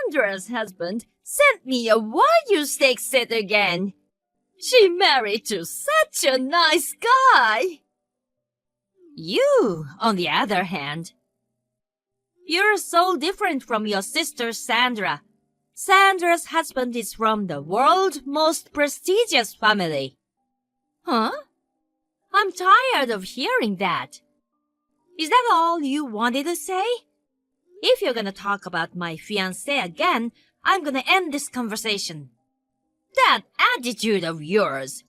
Sandra's husband sent me a Wagyu steak set again. She married to such a nice guy. You, on the other hand, you're so different from your sister Sandra. Sandra's husband is from the world's most prestigious family. Huh? I'm tired of hearing that. Is that all you wanted to say? If you're gonna talk about my fiancé again, I'm gonna end this conversation. That attitude of yours.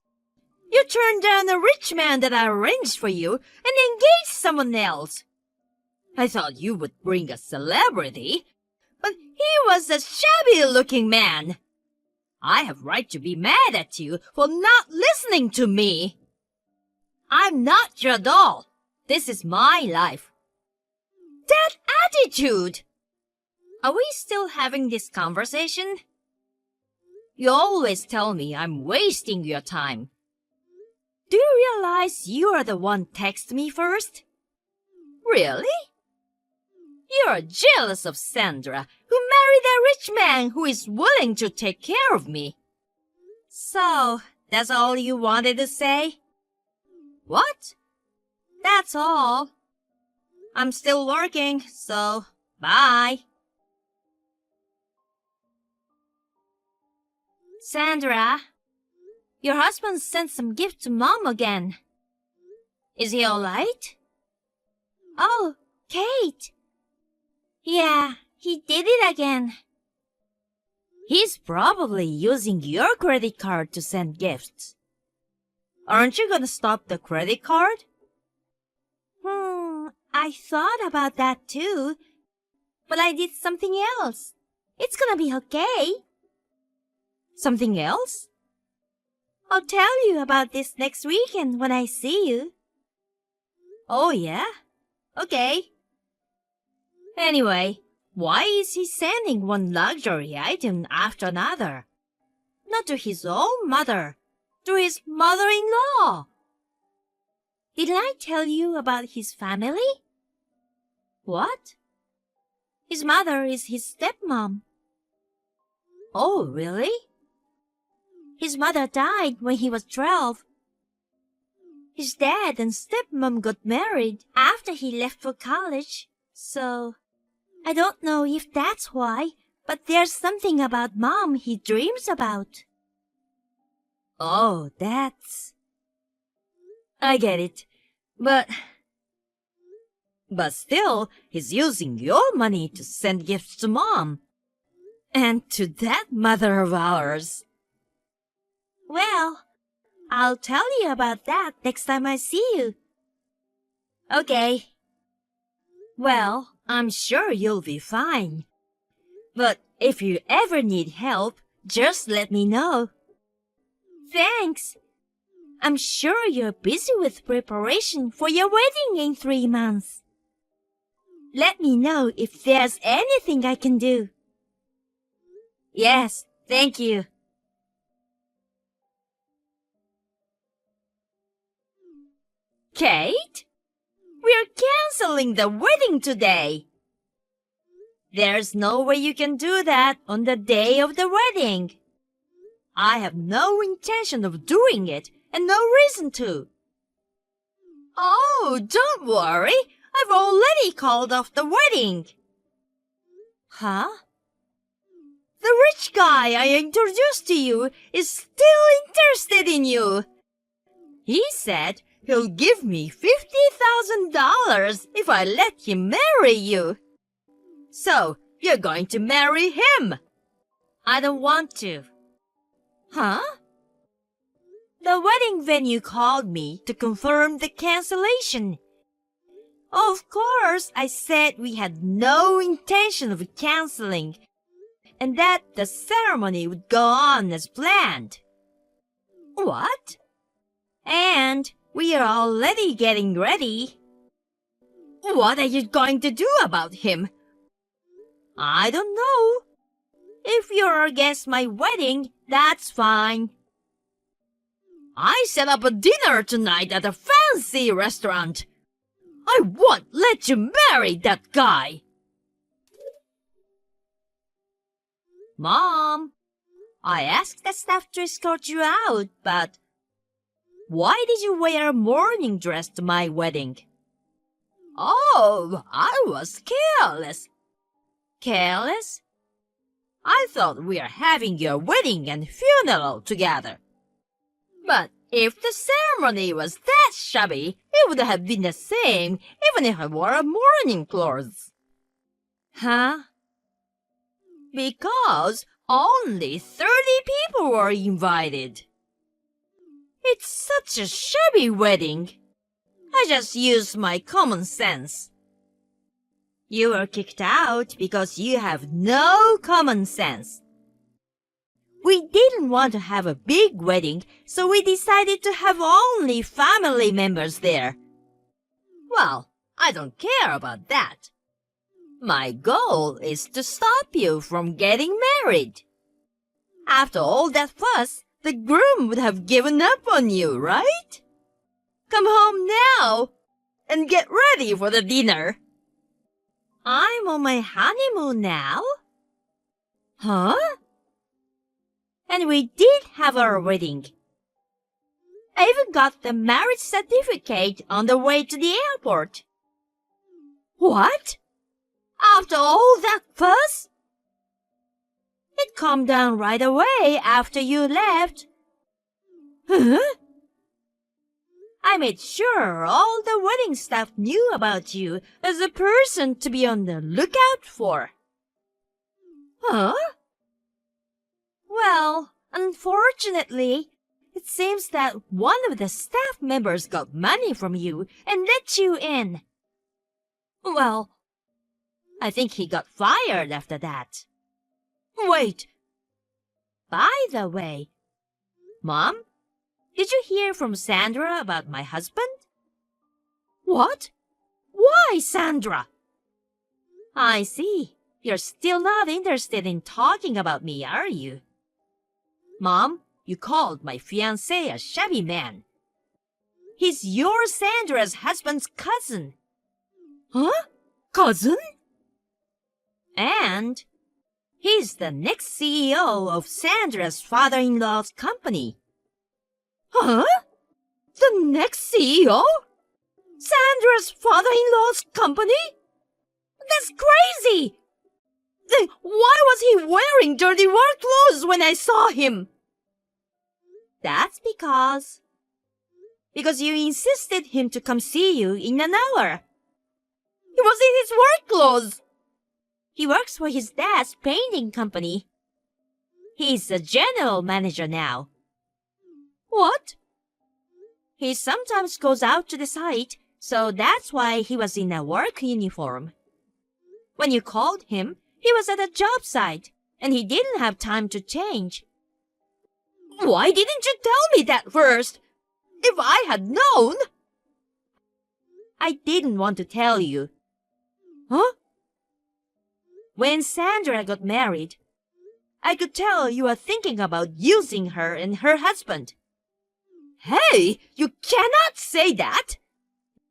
You turned down a rich man that I arranged for you and engaged someone else. I thought you would bring a celebrity, but he was a shabby-looking man. I have right to be mad at you for not listening to me. I'm not your doll. This is my life. That attitude! Are we still having this conversation? You always tell me I'm wasting your time. Do you realize you are the one text me first? Really? You're jealous of Sandra, who married a rich man who is willing to take care of me. So, that's all you wanted to say? What? That's all. I'm still working, so bye. Sandra, your husband sent some gift to Mom again. Is he all right? Oh, Kate. Yeah, he did it again. He's probably using your credit card to send gifts. Aren't you gonna stop the credit card? I thought about that too, but I did something else. It's gonna be okay. Something else? I'll tell you about this next weekend when I see you. Oh yeah? Okay. Anyway, why is he sending one luxury item after another? Not to his own mother, to his mother-in-law. Didn't I tell you about his family? What? His mother is his stepmom. Oh, really? His mother died when he was 12. His dad and stepmom got married after he left for college, so I don't know if that's why, but there's something about Mom he dreams about. Oh, that's... I get it, but still, he's using your money to send gifts to Mom. And to that mother of ours. Well, I'll tell you about that next time I see you. Okay. Well, I'm sure you'll be fine. But if you ever need help, just let me know. Thanks. I'm sure you're busy with preparation for your wedding in 3 months. Let me know if there's anything I can do. Yes, thank you. Kate? We're canceling the wedding today. There's no way you can do that on the day of the wedding. I have no intention of doing it and no reason to. Oh, don't worry. I've already called off the wedding. Huh? The rich guy I introduced to you is still interested in you. He said he'll give me $50,000 if I let him marry you. So, you're going to marry him. I don't want to. Huh? The wedding venue called me to confirm the cancellation. Of course, I said we had no intention of canceling, and that the ceremony would go on as planned. What? And we are already getting ready. What are you going to do about him? I don't know. If you're against my wedding, that's fine. I set up a dinner tonight at a fancy restaurant. I won't let you marry that guy. Mom, I asked the staff to escort you out, but why did you wear a morning dress to my wedding? Oh, I was careless. Careless? I thought we were having your wedding and funeral together. But if the ceremony was that shabby, it would have been the same even if I wore a morning clothes. Huh? Because only 30 people were invited. It's such a shabby wedding. I just used my common sense. You were kicked out because you have no common sense. We didn't want to have a big wedding, so we decided to have only family members there. Well, I don't care about that. My goal is to stop you from getting married. After all that fuss, the groom would have given up on you, right? Come home now and get ready for the dinner. I'm on my honeymoon now. Huh? And we did have our wedding. I even got the marriage certificate on the way to the airport. What? After all that fuss? It calmed down right away after you left. Huh? I made sure all the wedding staff knew about you as a person to be on the lookout for. Huh? Well, unfortunately, it seems that one of the staff members got money from you and let you in. Well, I think he got fired after that. Wait. By the way, Mom, did you hear from Sandra about my husband? What? Why, Sandra? I see. You're still not interested in talking about me, are you? Mom, you called my fiancé a shabby man. He's your Sandra's husband's cousin. Huh? Cousin? And he's the next CEO of Sandra's father-in-law's company. Huh? The next CEO? Sandra's father-in-law's company? That's crazy! Then why was he wearing dirty work clothes when I saw him? That's because you insisted him to come see you in an hour. He was in his work clothes. He works for his dad's painting company. He's a general manager now. What? He sometimes goes out to the site, so that's why he was in a work uniform. When you called him, he was at a job site, and he didn't have time to change. Why didn't you tell me that first? If I had known... I didn't want to tell you. Huh? When Sandra got married, I could tell you were thinking about using her and her husband. Hey, you cannot say that!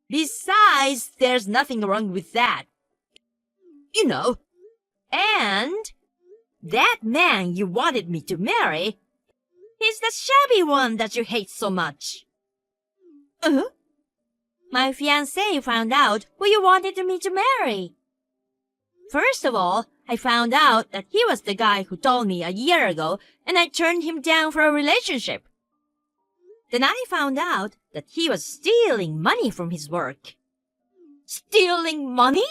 Besides, there's nothing wrong with that. You know, and that man you wanted me to marry is the shabby one that you hate so much. My fiancé found out who you wanted me to marry. First of all, I found out that he was the guy who told me a year ago, and I turned him down for a relationship. Then I found out that he was stealing money from his work. Stealing money?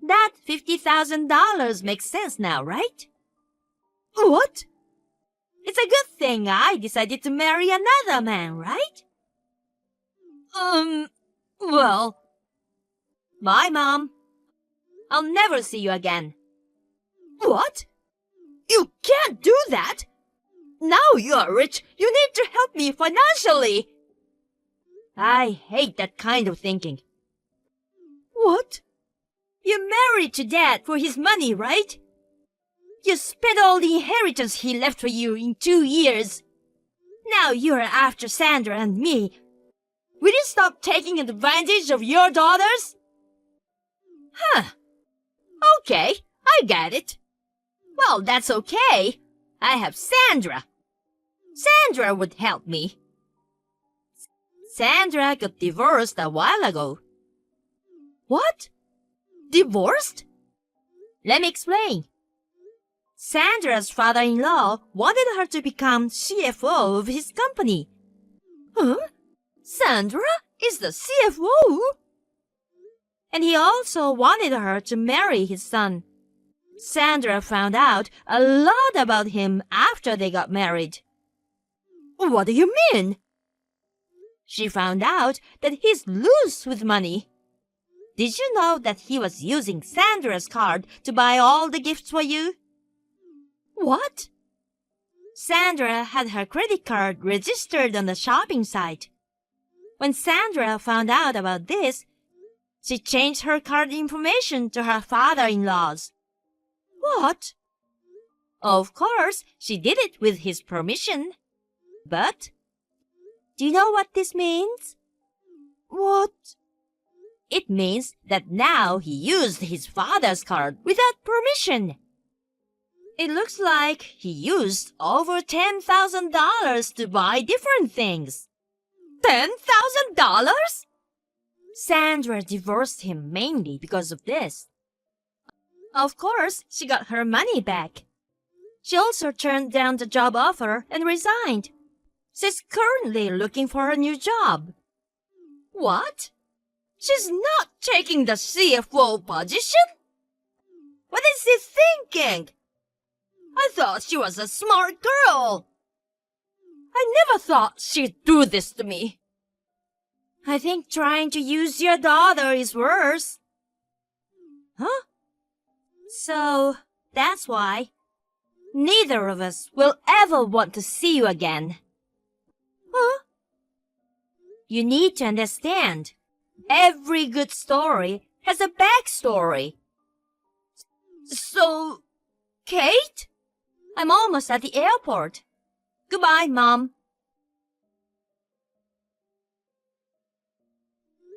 That $50,000 makes sense now, right? What? It's a good thing I decided to marry another man, right? Well... Bye, Mom. I'll never see you again. What? You can't do that! Now you are rich, you need to help me financially! I hate that kind of thinking. What? You married to Dad for his money, right? You spent all the inheritance he left for you in 2 years. Now you're after Sandra and me. Will you stop taking advantage of your daughters? Huh. Okay, I get it. Well, that's okay. I have Sandra. Sandra would help me. Sandra got divorced a while ago. What? Divorced? Let me explain. Sandra's father-in-law wanted her to become CFO of his company. Huh? Sandra is the CFO? And he also wanted her to marry his son. Sandra found out a lot about him after they got married. What do you mean? She found out that he's loose with money. Did you know that he was using Sandra's card to buy all the gifts for you? What? Sandra had her credit card registered on the shopping site. When Sandra found out about this, she changed her card information to her father-in-law's. What? Of course, she did it with his permission. But, do you know what this means? What? It means that now he used his father's card without permission. It looks like he used over $10,000 to buy different things. $10,000? Sandra divorced him mainly because of this. Of course, she got her money back. She also turned down the job offer and resigned. She's currently looking for a new job. What? She's not taking the CFO position? What is she thinking? I thought she was a smart girl. I never thought she'd do this to me. I think trying to use your daughter is worse. Huh? So, that's why neither of us will ever want to see you again. Huh? You need to understand, every good story has a backstory. So, Kate? I'm almost at the airport. Goodbye, Mom.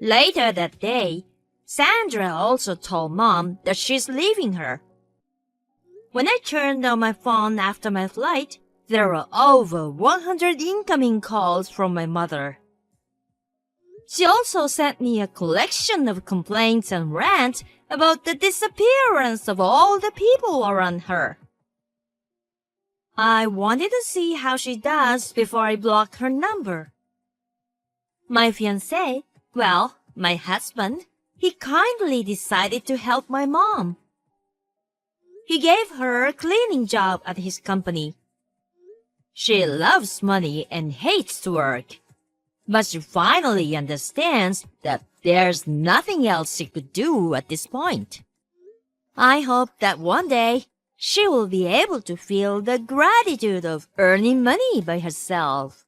Later that day, Sandra also told Mom that she's leaving her. When I turned on my phone after my flight, there were over 100 incoming calls from my mother. She also sent me a collection of complaints and rants about the disappearance of all the people around her. I wanted to see how she does before I block her number. My fiancé, well, my husband, he kindly decided to help my mom. He gave her a cleaning job at his company. She loves money and hates to work, but she finally understands that there's nothing else she could do at this point. I hope that one day she will be able to feel the gratitude of earning money by herself.